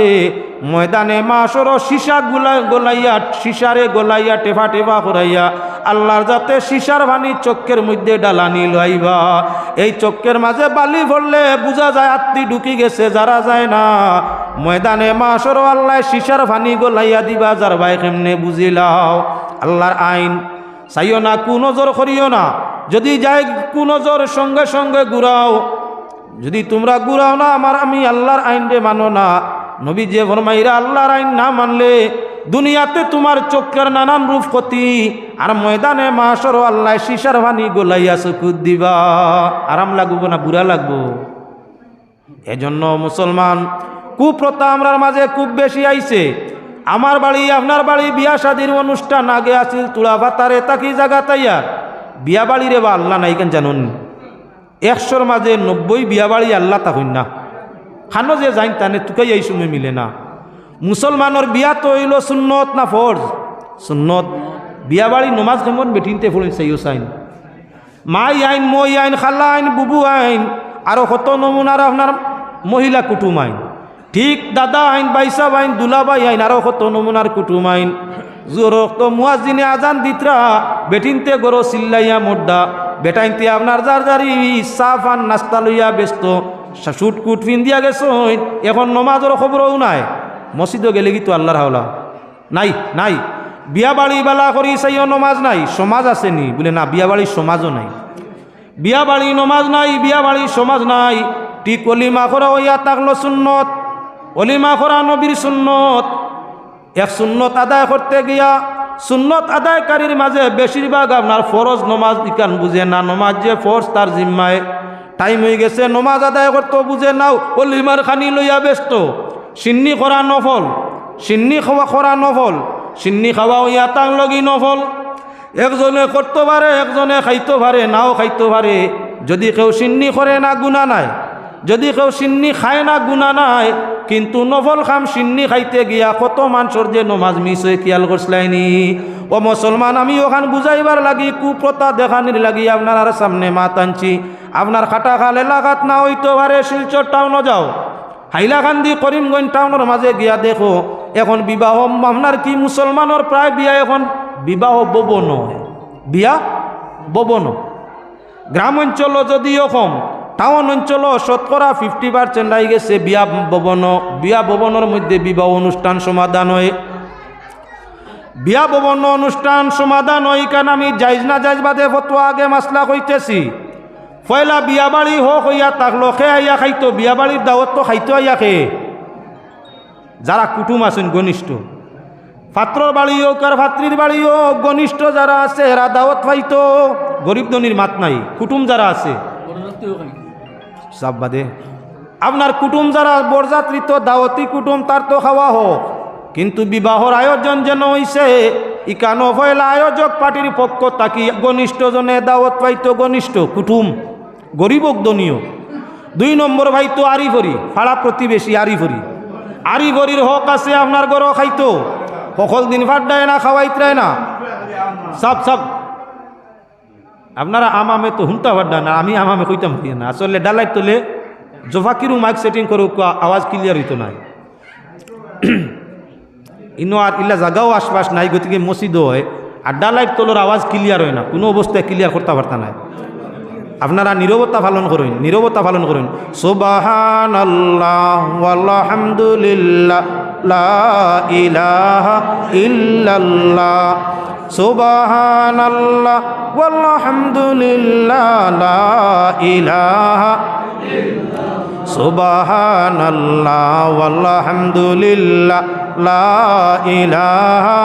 ময়দানে মাশর সীসা গলাইয়া সীসারে গলাইয়া টেফা টেফা করাইয়া আল্লাহর যাতে সীসার ভানি চক্কের মধ্যে ডালানি লইবা। এই চক্কের মাঝে বালি ভরলে বোঝা যায় আত্মি ঢুকি গেছে, যারা যায় না ময়দানে মাশর আল্লাহ সীসার ভানি গলাইয়া দিবা, যার ভাই কেমনে বুঝিলাও। আল্লাহর আইন চাইও না, কুনজর করিও না। যদি যায় কুনজর সঙ্গে সঙ্গে ঘুরাও, যদি তোমরা ঘুরাও না আমি আল্লাহর আইন রে মানো না। নবী যে ফরমাইরা আল্লাহর আইন না মানলে দুনিয়াতে তোমার চোখের নানান রূপ ক্ষতি, আর ময়দানে মাশর আল্লাহ সীসার ভানি গোলাইয়া চকুত দিবা। আরাম লাগবো না বুড়া লাগবো? এজন্য মুসলমান কুপ্রথা আমরার মাঝে খুব বেশি আইছে। আমার বাড়ি আপনার বাড়ি বিয়া শাদির অনুষ্ঠান আগে আসিল তুলা ভাতারে তাকি জায়গা তাইয়ার বিয়া বাড়ি রে বা আল্লাহ নাই কেন জানুন? 100-র মাঝে 90 বিয়া বাড়ি আল্লাহ তাহইন না। খানো যে যাইন তানে তুকাই এই সময় মিলে না। মুসলমানের বিয়া তো হইল সুন্নত না ফরজ? সুন্নত। বিয়া বাড়ি নমাজ কেমন বেটিনতে ফোন চাইও চাইন, মাই আইন মই আইন খালা আইন বুবু আইন আরো কত নমুনার আপনার মহিলা কুটুম আইন, ঠিক দাদা আইন বাইসা আইন দুলাবাই আইন আরো কত নমুনার কুটুম আইন। জোরক তো মুয়াজ্জিনে আজান দিতরা বেটিনতে গরো চিল্লাইয়া মোড্ডা, বেটাইনতে আপনার যার যারি সাফান নাস্তা লইয়া ব্যস্ত, শুট কুট ফিন দিয়া গেছ। এখন নমাজের খবরও নাই, মসজিদও গেলে কি তো আল্লাহর হাওলা নাই নাই। বিয়া বাড়ি বেলা করি চাইও নমাজ নাই, সমাজ আছে নি বলে না, বিয়া বাড়ির সমাজও নাই। বিয়া বাড়ি নমাজ নাই, বিয়া বাড়ির সমাজ নাই। ঠিক অলিমা করা হইয়া থাকলো সুন্নত, অলিমা করা নবীর সুন্নত। এক সুন্নত আদায় করতে গিয়া সুন্নত আদায়কারীর মাঝে বেশিরভাগ আপনার ফরজ নমাজ ইকান বুঝে না, নমাজ যে ফরজ তার জিম্মায়। টাইম হয়ে গেছে নমাজ আদায় করতে বুঝে নাও, অলিমার খানি লইয়া ব্যস্ত। সিন্নি করা নফল, সিন্নি খাওয়া করা নফল, সিন্নি খাওয়া হইয়া তার লগি নফল। একজনে করতে পারে, একজনে খাইতে পারে, নাও খাইতে পারে। যদি কেউ সিন্নি করে না গুণা নাই, যদি কেউ সিন্নি খায় না গুণা নাই। কিন্তু নফল খাম সিন্নি খাইতে গিয়া কত মানুষের যে নমাজ মিস হয়ে খেয়াল করছিলাইনি। ও মুসলমান, আমি ওখান বুঝাইবার লাগি কুপ্রথা দেখানির লাগি আপনার সামনে মাত আনছি। আপনার খাটাখাল এলাকাত না হইতে পারে, শিলচর টাউনও যাও, হাইলাকান্দি করিমগঞ্জ টাউনের মাঝে গিয়া দেখো এখন বিবাহ আপনার কি মুসলমানের প্রায় বিয়া এখন বিবাহ ভবন, বিয়া ভবন। গ্রাম অঞ্চল যদিও কম, টাউন অঞ্চল 50% আই গেছে বিয়া ভবন। বিয়া ভবনের মধ্যে বিবাহ অনুষ্ঠান সমাধান হয়, বিয়া ভবন অনুষ্ঠান সমাধান হয়। কারণ আমি যাইজ না যাইজ বাদে ফতোয়া আগে মাসলা কইতেছি। পয়লা বিয়া বাড়ি হোক হইয়া থাকলো, খে আইয়া খাইতো, বিয়া বাড়ির দাওয়াত তো খাইতো আইয়া খে যারা কুটুম আছেন ঘনিষ্ঠ, পাত্রর বাড়ি হোক আর ভাতৃর বাড়ি হোক, ঘনিষ্ঠ যারা আছে এরা দাওয়াত পাইতো। গরিব ধনির মাত নাই, কুটুম যারা আছে সব বাদে আপনার কুটুম যারা বরযাত্রী তো দাওয়াতি কুটুম তার তো খাওয়া হোক। কিন্তু বিবাহর আয়োজন যেন হইছে ইকানো হইলা আয়োজক পার্টির পক্ষ তাকি ঘনিষ্ঠ জনে দাওয়াত পাইতো, ঘনিষ্ঠ কুটুম গরিবক দনীয়। 2 নম্বর ভাইতো আরিফরি, ফাড়া প্রতিবেশী আরিফরি। আরিফরির হক আছে আপনার গরো খাইতো, সকল দিন ভাত দেয় না, খাওয়াইত্রায় না, সব আপনারা আমামে তো হুমতা ভাত না, আমি আমামে কইতাম না। আসলে ডালাই তোলে জোফাকিরু মাইক সেটিং করুক, আওয়াজ ক্লিয়ার হইতো নাই। ইনো আর ইল্লা জায়গাও আশপাশ নাই, গতিকে মসজিদ হয় আর ডালাইট তোলোর আওয়াজ ক্লিয়ার হয় না, কোনো অবস্থায় ক্লিয়ার করতে পারতা নাই। আপনারা নীরবতা পালন করুন, নীরবতা পালন করুন। সুবহানাল্লাহ ওয়ালহামদুলিল্লাহ লা ইলাহা ইল্লাল্লাহ, সুবহানাল্লাহ ওয়ালহামদুলিল্লাহ লা ইলাহা, সুবহানাল্লাহ ওয়ালহামদুলিল্লাহ লা ইলাহা।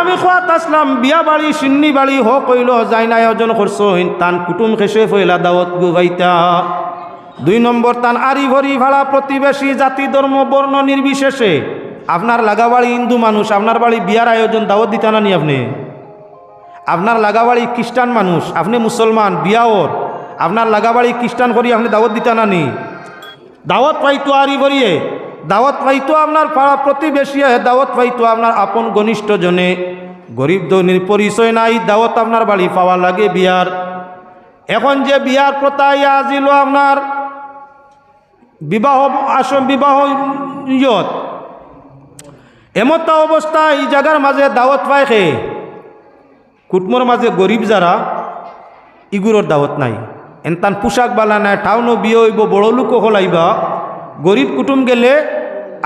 আমি খোয়াত আসলাম বিয়া বাড়ি সিন্নি বাড়ি হোক কইল যাই না আয়োজন করছইন, তান কুটুম খেসে ফইলা দাওয়াত গুবাইতা। 2 নম্বর তান আরি ভরি ভাড়া প্রতিবেশী জাতি ধর্ম বর্ণ নির্বিশেষে। আপনার লাগাবাড়ি হিন্দু মানুষ, আপনার বাড়ি বিয়ার আয়োজন দাওয়াত দিতা না নি আপনি? আপনার লাগাবাড়ি খ্রিস্টান মানুষ, আপনি মুসলমান বিয়াওর, আপনার লাগাবাড়ি খ্রিস্টান করি আপনি দাওয়াত দিতা না নি? দাওয়াত পাইতো আরি ভরিয়ে, দাওয়াত পাইতো আপনার পাড়া প্রতিবেশী, দাওয়াত পাইতো আপনার আপন ঘনিষ্ঠ জনে। গরিব ধনীর পরিচয় নাই, দাওয়াত আপনার বাড়ি পাওয়া লাগে বিয়ার। এখন যে বিয়ার প্রথা আজিল আপনার বিবাহ আসন বিবাহ ইয়ত এমতা অবস্থা, এই জায়গার মাঝে দাওয়াত পায় খে কুটমোর মাঝে গরিব যারা ইগুরোর দাওয়াত নাই। এনতান পোশাক বালা নাই, টাউনও বিয়ে হইব, বড় লোক হলাইবা, গরিব কুটুম গেলে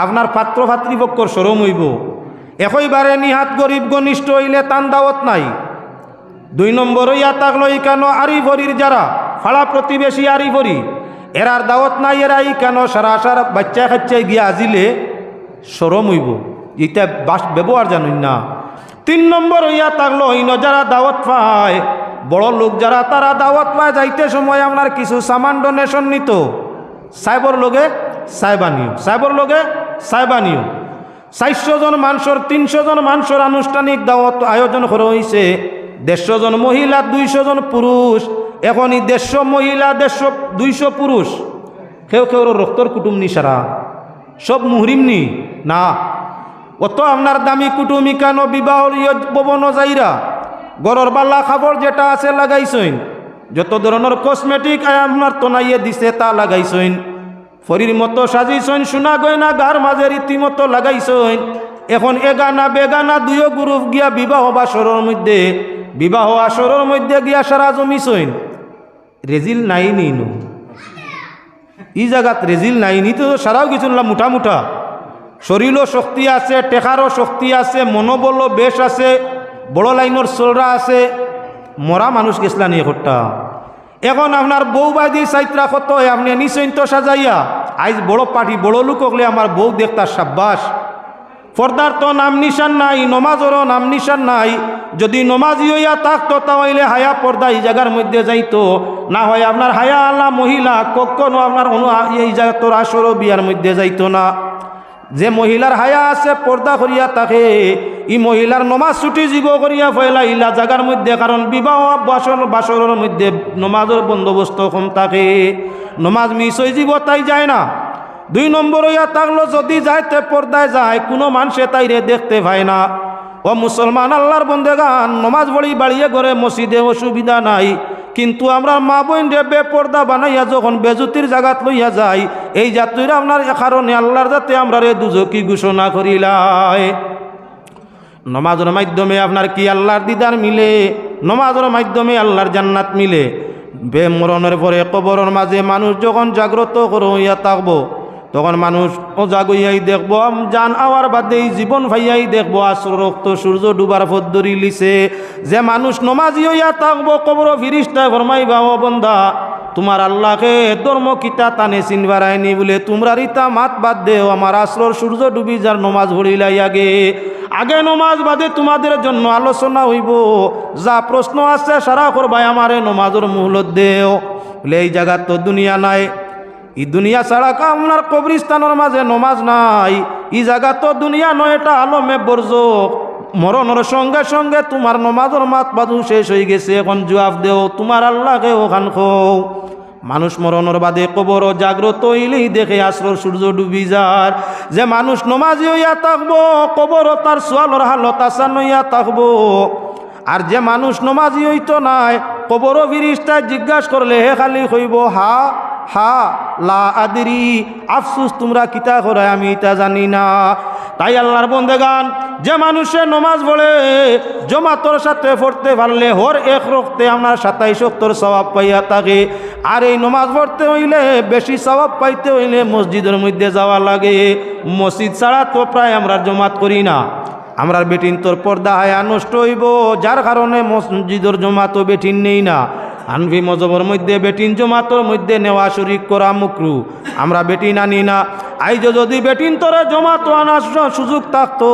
আপনার পাত্র ভাতৃপক্ষর সরম হইব। একইবারে নিহাত গরিব ঘনিষ্ঠ হইলে তান দাওয়াত নাই। 2 নম্বর হইয়া থাকলো কেন আরিফরির যারা ফাড়া প্রতিবেশী আরিফরি, এরার দাওয়াত নাই, এরা কেন সারা বাচ্চা খাচ্চায় গিয়া আজিলে সরম হইব, এটা ব্যবহার জানুন না। 3 নম্বর হইয়া থাকলো অন্য যারা দাওয়াত পায়, বড় লোক যারা, তারা দাওয়াত পায় যাইতে সময় আপনার কিছু সামান ডোনেশন নিত, সাহেবর লোকে সাহেবানিও, সাহেবর লোকে সাহেবানিও। 400 জন মানুষের 300 জন মানুষের আনুষ্ঠানিক দাওয়াত আয়োজন করা হয়েছে। 150 জন মহিলা 200 জন পুরুষ। এখন 150 মহিলা 200 পুরুষ, কেউ রক্তর কুটুম নি, সারা সব মুহরিম নি না। অত আপনার দামি কুটুম ইকানো বিবাহ ভবন যাইরা গরর বাল্লা খাবার যেটা আছে লাগাইছইন, যত ধরনের কসমেটিক আপনার তনাইয়ে দিছে তা লাগাইছইন, ফরির মতো সাজিছইন, সোনা গয়না গার মাঝে রীতিমতো লাগাইছইন। এখন এগানা বেগানা 2 গ্রুপ গিয়া বিবাহ বাসরের মধ্যে, বিবাহ আসরের মধ্যে গিয়া সারা জমিছইন। রেজিল নাই নি নো ই জায়গাত, রেজিল নাই নি তো সারাও কিছু না, মুঠা মুঠা শরীরও শক্তি আছে, টেকারও শক্তি আছে, মনোবলও বেশ আছে, বড় লাইনের চলরা আছে, মরা মানুষ গেছলা নিয়ে ঘরটা। এখন আপনার বউ বাদি চাইত্রা কত আপনি নিশ্চয় তো সাজাইয়া আইজ বড় পার্টি বড় লোক হলে আমার বউ দেখতার সাব্বাস। পর্দার তো নাম নিশান নাই, নমাজেরও নাম নিশান নাই। যদি নমাজি হইয়া থাকতো তাহলে হায়া পর্দা এই জায়গার মধ্যে যাইতো, না হয় আপনার হায়া আল্লাহ মহিলা কখনো আপনার এই জায়গা তোর আসরও বিয়ার মধ্যে যাইতো না। যে মহিলার হায়া আছে পর্দা করিয়া থাকে, ই মহিলার নমাজ ছুটি জীব করিয়া ফেলা ইলা জায়গার মধ্যে, কারণ বিবাহ বাসরের মধ্যে নমাজের বন্দোবস্ত কম থাকে, নমাজ মিস হয়ে জীব তাই যায় না। 2 নম্বর হইয়া থাকলো যদি যাইতে পর্দায় যায়, কোনো মানুষে তাইরে দেখতে পায় না। ও মুসলমান আল্লাহর বন্দেগান, নমাজ পড়ি বাড়িয়ে ঘরে মসজিদে অসুবিধা নাই, কিন্তু আমরা মা বোন রে বেপর্দা বানাইয়া যখন বেজুতির জায়গাত লইয়া যাই, এই যাত্রীরা আপনার কারণে আল্লাহর যাতে আমরা রে দুজকি ঘোষণা করিলাই। নমাজের মাধ্যমে আপনার কি আল্লাহর দিদার মিলে, নমাজের মাধ্যমে আল্লাহর জান্নাত মিলে। মরণের পরে কবরের মাঝে মানুষ যখন জাগ্রত হইয়া থাকবো, তখন মানুষ অজাগ হইয়াই দেখবো, জান আওয়ার বাদে জীবন ভাইয়াই দেখবো আসর রক্ত সূর্য ডুবার পদ্ধরি লিছে। যে মানুষ নমাজি হইয়া থাকবো, কবর ফিরিস্তা ফরমাইবা, ও বন্দা তোমার আল্লাহকে ধর্ম কিতা টানে চিনবার আইনি বলে তোমরা রিতা মাত বাদ দেও, আমার আসর সূর্য ডুবি যার নমাজ ভরিলাই আগে নমাজ বাদে তোমাদের জন্য আলোচনা হইব। যা প্রশ্ন আছে সারা করবাই আমারে নমাজের মুহলত দেও বলে। এই জায়গা তো দুনিয়া নাই, এই দুনিয়া ছাড়া আপনার কবরিস্তানের মাঝে নমাজ নাই, ই জায়গা তো দুনিয়া নয়, এটা আলমে বরজক। মরণের সঙ্গে সঙ্গে তোমার নমাজের মাত বাজু শেষ হয়ে গেছে, এখন জবাব দেও তোমার আল্লাহকে ওখান খো। মানুষ মরণের বাদে কবর জাগ্রত হইলেই দেখে আসর সূর্য ডুবি যার। যে মানুষ নমাজি হইয়া থাকবো, কবর তার সোয়ালর হালত আসান হইয়া থাকবো। আর যে মানুষ নমাজি হইতো নাই, কবর ফিরিস্তায় জিজ্ঞাসা করলে হে খালি হইব হা হা লা আদরি, আফসুস তোমরা কিতা করে আমি তা জানি না। তাই আল্লাহর বন্দেগান, যে মানুষে নমাজ পড়ে জমাতর সাথে পড়তে পারলে হর এক রক্তে আপনার 27 সওয়াব পাইয়া থাকে। আর এই নমাজ পড়তে হইলে বেশি সওয়াব পাইতে হইলে মসজিদের মধ্যে যাওয়া লাগে। মসজিদ ছাড়া তো প্রায় আমরা জমাত করি না। আমরা বেটিন তোর পর্দা হায়া নষ্ট হইব, যার কারণে মসজিদের জমাতও বেটিন নেই না। হানফি মজহবের মধ্যে বেটিন জমাতর মধ্যে নেওয়া শরীক করা মুকরু, আমরা বেটিন আনি না। আইজ যদি বেটিন তোরে জমাত আনার সুযোগ থাকতো,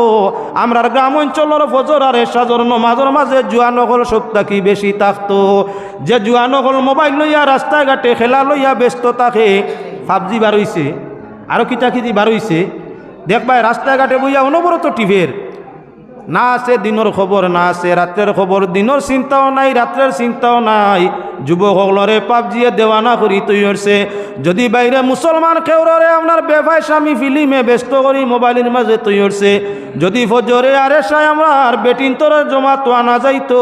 আমরার গ্রাম অঞ্চলের ফজর আর এশাজর নমাজের মাঝে জুয়ানগল সপ্তাহ কি বেশি থাকতো। যে জুয়ানগল মোবাইল লইয়া রাস্তাঘাটে খেলা লইয়া ব্যস্ত থাকে, পাবজি বার হইছে, আরও কিতাকিতি বার হইছে, দেখবাই রাস্তাঘাটে বইয়া অনবরত টিভের না আছে দিনের খবর, না আছে রাত্রের খবর। দিনের চিন্তাও নাই, রাত্রের চিন্তাও নাই। যুবকলরে পাবজিয়ে দেওয়ানা করি তৈরি হচ্ছে। যদি বাইরে মুসলমান খেউরে আপনার বেফাই স্বামী ফিল্মে ব্যস্ত করি মোবাইলের মাঝে তৈরি হচ্ছে। যদি ফজরে আরে সাই আমরা বেটিন তোর জমা তো আনা যাইতো,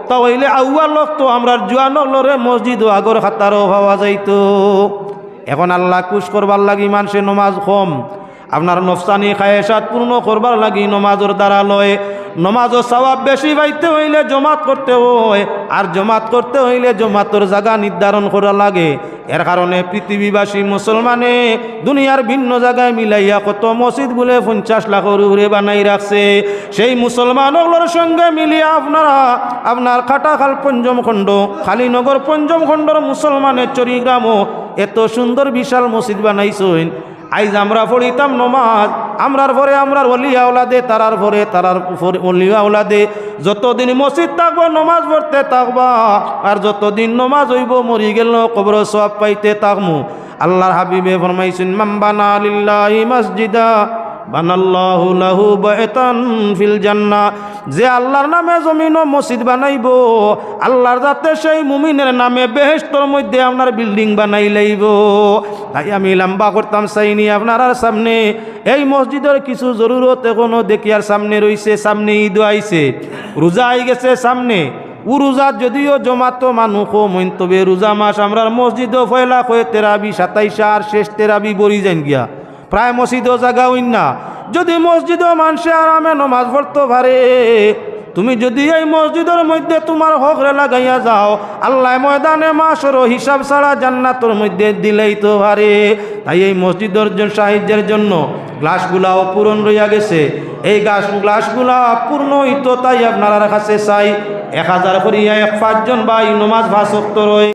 তাহলে আউয়া লোক তো আমরা জুয়ানলরে মসজিদ আগর খাতারও পাওয়া যাইতো। এখন আল্লাহ কুশ করবার লাগি মানুষে নমাজ কম, আপনার নফসানি খায়েশাত পূর্ণ করবার লাগি নমাজের দ্বারা লয়। নমাজও সওয়াব বেশি পাইতে হইলে জমাত করতে হয়, আর জমাত করতে হইলে জমাতের জায়গা নির্ধারণ করা লাগে। এর কারণে পৃথিবীবাসী মুসলমানে দুনিয়ার ভিন্ন জায়গায় মিলাইয়া কত মসজিদ বলে 50 লাখের উপরে বানাই রাখছে। সেই মুসলমানগুলোর সঙ্গে মিলিয়ে আপনার খাটাখাল পঞ্চম খণ্ড, খালিনগর পঞ্চম খণ্ডর মুসলমানের চরিগ্রামও এত সুন্দর বিশাল মসজিদ বানাইছেন। আইজ আমরা পড়িতাম নমাজ, আমরার পরে আমরার ওলিয়া ওলাদে, তারার পরে তারার ওলিয়া ওলাদে যতদিন মসজিদ থাকবো নমাজ পড়তে থাকবা, আর যতদিন নমাজ হইব মরি গেল কবর সওয়াব পাইতে থাকমু। আল্লাহর হাবিবে ফরমাইছেন, মান বানা লিল্লাহি মসজিদা বানাল্লাহু লাহু বাইতান ফিল জান্নাহ। যে আল্লাহর নামে জমিন ও মসজিদ বানাইব, আল্লাহর যাতে সেই মুমিনের নামে বেহেশতের মধ্যে আপনার বিল্ডিং বানাই লইব। তাই আমি লম্বা করতাম চাইনি আপনার সামনে এই মসজিদের কিছু জরুরত এখনো দেখি আর সামনে রইছে। সামনে ঈদ আইছে, রোজা আই গেছে সামনে। ও রোজাত যদিও জমাতো মানুষ কম, তবে রোজা মাস আমরার মসজিদও ফয়লা হয়ে তেরাবি 27 আর শেষ তেরাবি বরি যান গিয়া, প্রায় মসজিদও জায়গা হইন না। যদি মসজিদও মানুষে আরামে নমাজ পড়তে পারে, তুমি যদি এই মসজিদের মধ্যে তোমার হকরে লাগাইয়া যাও, আল্লাহ ময়দানে মাসর হিসাব ছাড়া জান্নাতের মধ্যে দিলেই তো পারে। তাই এই মসজিদের সাহায্যের জন্য গ্লাসগুলাও পূরণ রইয়া গেছে। এই গ্লাসগুলা পূর্ণ হইতো, তাই আপনার কাছে চাই 1000 করিয়া 5 জন ভাই নমাজ 5 ওয়াক্ত রয়।